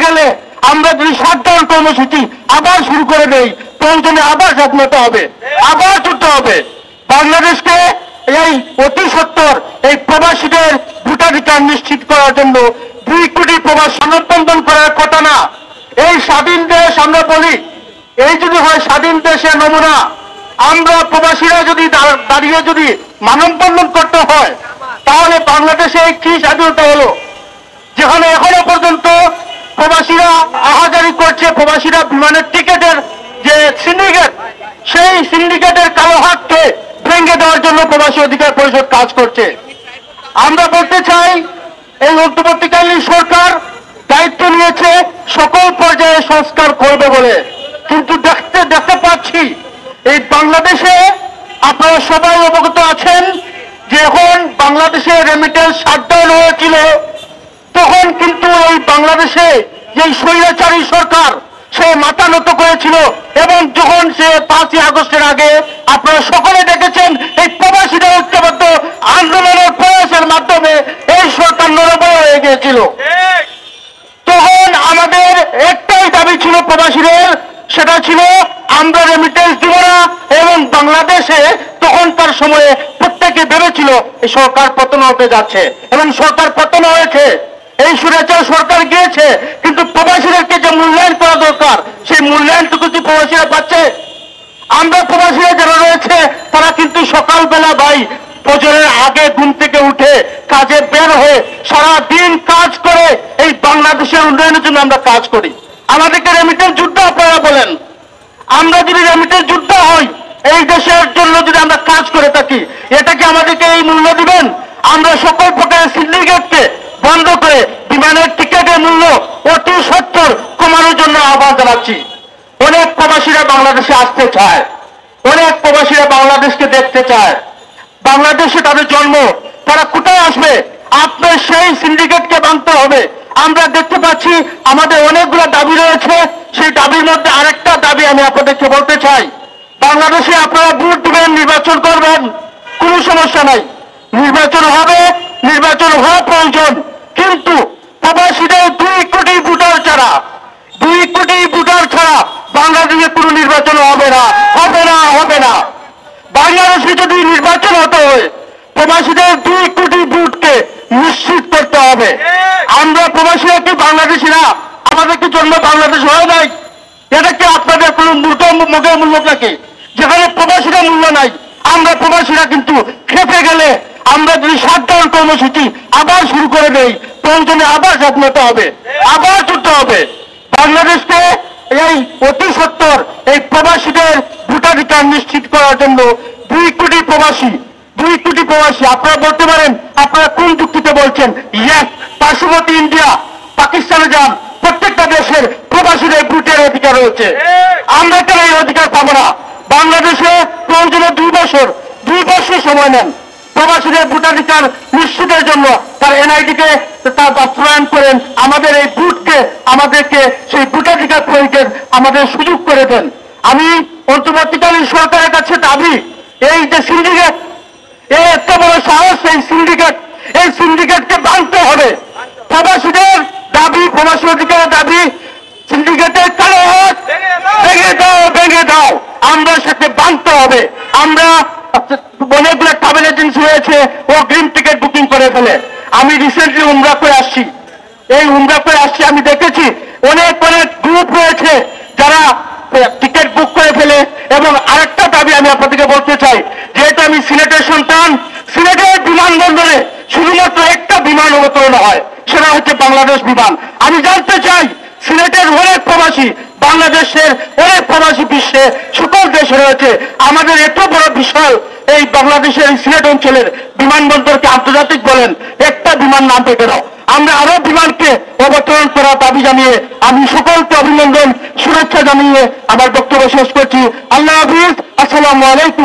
গেলে আমরা যদি শাটডাউন কর্মসূচি আবার শুরু করে দেই, প্রয়োজনে আবার স্বাধীনতা হবে, আবার যুদ্ধ হবে। বাংলাদেশকে এই অতি সত্বর এই প্রবাসীদের ভোটাধিকার নিশ্চিত করার জন্য 2 কোটি প্রবাসী সনদবন্ধন করার কথা না। এই স্বাধীন দেশ আমরা বলি, এই যদি হয় স্বাধীন দেশের নমুনা, আমরা প্রবাসীরা যদি দাঁড়িয়ে যদি মানববন্ধন করতে হয়, তাহলে বাংলাদেশে কি স্বাধীনতা হলো, যেখানে এখনো পর্যন্ত প্রবাসীরা আহাজারি করছে, প্রবাসীরা বিমানের টিকেটের যে সিন্ডিকেট, সেই সিন্ডিকেটের কালো হাতকে ভেঙে দেওয়ার জন্য প্রবাসী অধিকার পরিষদ কাজ করছে। আমরা বলতে চাই, এই অন্তর্বর্তীকালীন সরকার দায়িত্ব নিয়েছে সকল পর্যায়ে সংস্কার করবে বলে, কিন্তু দেখতে পাচ্ছি এই বাংলাদেশে আপনারা সবাই অবগত আছেন যে এখন বাংলাদেশে রেমিটেন্স শাটডাউন হয়েছিল, তখন কিন্তু এই বাংলাদেশে যে স্বৈরাচারী সরকার সে মাথা নত করেছিল, এবং যখন সে 5ই আগস্টের আগে আপনারা সকলে দেখেছেন এই প্রবাসীদের ঐক্যবদ্ধ আন্দোলনের প্রয়াসের মাধ্যমে এই সরকার নড়বড়ে হয়ে গিয়েছিল। তখন আমাদের একটাই দাবি ছিল প্রবাসীদের, সেটা ছিল আমরা রেমিটেন্স দিব না, এবং বাংলাদেশে তখনকার সময়ে প্রত্যেকে ভেবেছিল এই সরকার পতন হতে যাচ্ছে, এবং সরকার পতন হয়েছে। এই স্বৈরাচার সরকার গিয়েছে, কিন্তু প্রবাসীদেরকে যে মূল্যায়ন করা দরকার সেই মূল্যায়নটুকু কি প্রবাসীরা পাচ্ছে? আমরা প্রবাসীরা যারা রয়েছে তারা কিন্তু সকালবেলা ফজরের আগে ঘুম থেকে উঠে কাজে বের হয়ে সারা দিন কাজ করে এই বাংলাদেশের উন্নয়নের জন্য আমরা কাজ করি। আমাদেরকে রেমিটেন্স যুদ্ধ আপনারা বলেন, আমরা যদি রেমিটেন্স যুদ্ধ হই, এই দেশের জন্য যদি আমরা কাজ করে থাকি, এটা কি আমাদেরকে এই মূল্য দিবেন? আমরা সকল প্রকারের সিন্ডিকেটকে বন্ধ করে বিমানের টিকেটের মূল্য অতি সত্বর কমানোর জন্য আহ্বান জানাচ্ছি। অনেক প্রবাসীরা বাংলাদেশে আসতে চায়, অনেক প্রবাসীরা বাংলাদেশকে দেখতে চায়, বাংলাদেশে তাদের জন্ম, তারা কোথায় আসবে? আপনার সেই সিন্ডিকেটকে ভাঙতে হবে। আমরা দেখতে পাচ্ছি আমাদের অনেকগুলো দাবি রয়েছে, সেই দাবির মধ্যে আরেকটা দাবি আমি আপনাদেরকে বলতে চাই, বাংলাদেশে আপনারা ভোট দিবেন, নির্বাচন করবেন, কোনো সমস্যা নাই, নির্বাচন হবে, নির্বাচন হওয়া প্রয়োজন, কিন্তু প্রবাসীদের 2 কোটি ভোটার ছাড়া, 2 কোটি ভোটার ছাড়া বাংলাদেশে কোনো নির্বাচন হবে না, হবে না, হবে না। বাংলাদেশে যদি নির্বাচন হতে হয়, প্রবাসীদের 2 কোটি ভোটকে নিশ্চিত করতে হবে। আমরা প্রবাসীরা কি বাংলাদেশি না? আমাদের কি জন্ম বাংলাদেশ হয় নাই? এটা কি আপনাদের কোনো মুখের মূল্য নাকি, যেখানে প্রবাসীরা মূল্য নাই? আমরা প্রবাসীরা কিন্তু খেপে গেলে আমরা যদি শাটডাউন কর্মসূচি আবার শুরু করে দেই, প্রয়োজনে আবার স্বাধীনতা হবে, আবার যুদ্ধ হবে। বাংলাদেশকে এই অতি সত্বর এই প্রবাসীদের ভোটাধিকার নিশ্চিত করার জন্য 2 কোটি প্রবাসী, 2 কোটি প্রবাসী। আপনারা বলতে পারেন আপনারা কোন যুক্তিতে বলছেন? ইয়েস, পার্শ্ববর্তী ইন্ডিয়া, পাকিস্তানে যান, প্রত্যেকটা দেশের প্রবাসীদের ভোটের অধিকার রয়েছে। আমরা কেন এই অধিকার পাবো না? বাংলাদেশে প্রয়োজনে 2 বছর সময় নেন, প্রবাসীদের ভোটাধিকার নিশ্চিতের জন্য তার এনআইডিকে তার বাস্তবায়ন করেন, আমাদের এই ভোটকে, আমাদেরকে সেই ভোটাধিকার প্রয়োগের আমাদের সুযোগ করে দেন। আমি অন্তর্বর্তীকালীন সরকারের কাছে দাবি, এই যে সিন্ডিকেট, এই এত বড় সাহস, এই সিন্ডিকেটকে ভাঙতে হবে। প্রবাসীদের দাবি, প্রবাসী অধিকারের দাবি, সিন্ডিকেটের কালো হাত ভেঙে দাও, আমরা সাথে ভাঙতে হবে। আমরা অনেকগুলো ট্রাভেল এজেন্সি হয়েছে, ও গ্রিন টিকিট বুকিং করে ফেলে। আমি রিসেন্টলি উমরা করে আসছি, আমি দেখেছি অনেক গ্রুপ রয়েছে যারা টিকিট বুক করে ফেলে। এবং আরেকটা দাবি আমি আপনাদেরকে বলতে চাই, যেহেতু আমি সিলেটের সন্তান, সিলেটের বিমানবন্দরে শুধুমাত্র একটা বিমান অবতরণ হয়, সেটা হচ্ছে বাংলাদেশ বিমান। আমি জানতে চাই সিলেটের অনেক প্রবাসী, বাংলাদেশের অনেক প্রবাসী বিশ্বে সকল দেশে রয়েছে, আমাদের এত বড় বিষয় এই বাংলাদেশের সিলেট অঞ্চলের বিমানবন্দরকে আন্তর্জাতিক বলেন, একটা বিমান নামবে কেন? আমরা আরো বিমানকে অবতরণ করার দাবি জানিয়ে আমি সকলকে অভিনন্দন, শুভেচ্ছা জানিয়ে আমার বক্তব্য শেষ করছি। আল্লাহ হাফিজ, আসসালামু আলাইকুম।